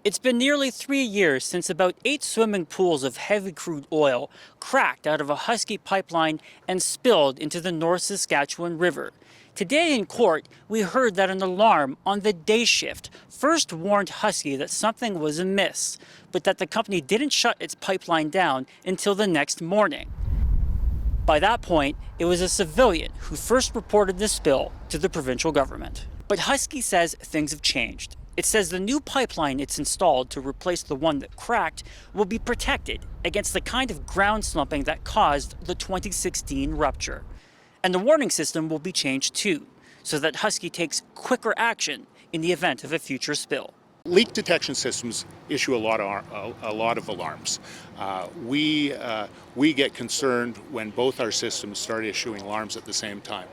It's been nearly 3 years since about 8 swimming pools of heavy crude oil cracked out of a Husky pipeline and spilled into the North Saskatchewan River. Today in court, we heard that an alarm on the day shift first warned Husky that something was amiss, but that the company didn't shut its pipeline down until the next morning. By that point, it was a civilian who first reported the spill to the provincial government. But Husky says things have changed. It says the new pipeline it's installed to replace the one that cracked will be protected against the kind of ground slumping that caused the 2016 rupture. And the warning system will be changed too, so that Husky takes quicker action in the event of a future spill. Leak detection systems issue a lot of alarms. We get concerned when both our systems start issuing alarms at the same time.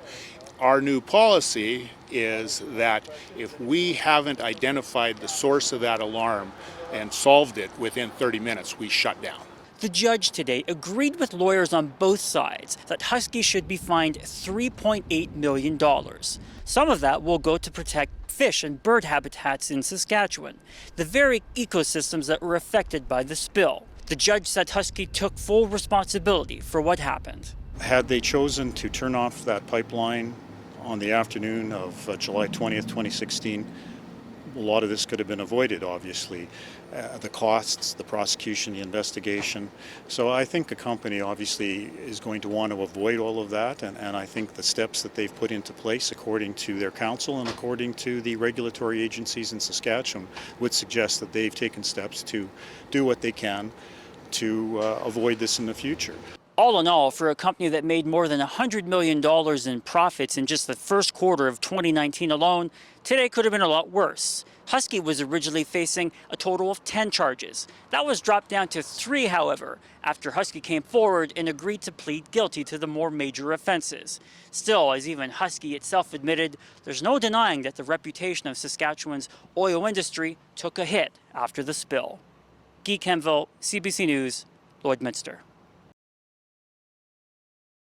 Our new policy is that if we haven't identified the source of that alarm and solved it within 30 minutes, we shut down. The judge today agreed with lawyers on both sides that Husky should be fined $3.8 million. Some of that will go to protect fish and bird habitats in Saskatchewan, the very ecosystems that were affected by the spill. The judge said Husky took full responsibility for what happened. Had they chosen to turn off that pipeline on the afternoon of July 20th, 2016, a lot of this could have been avoided, obviously. The costs, the prosecution, the investigation. So I think the company obviously is going to want to avoid all of that, and I think the steps that they've put into place according to their counsel and according to the regulatory agencies in Saskatchewan would suggest that they've taken steps to do what they can to avoid this in the future. All in all, for a company that made more than $100 million in profits in just the first quarter of 2019 alone, today could have been a lot worse. Husky was originally facing a total of 10 charges. That was dropped down to 3, however, after Husky came forward and agreed to plead guilty to the more major offenses. Still, as even Husky itself admitted, there's no denying that the reputation of Saskatchewan's oil industry took a hit after the spill. Guy Kenville, CBC News, Lloydminster.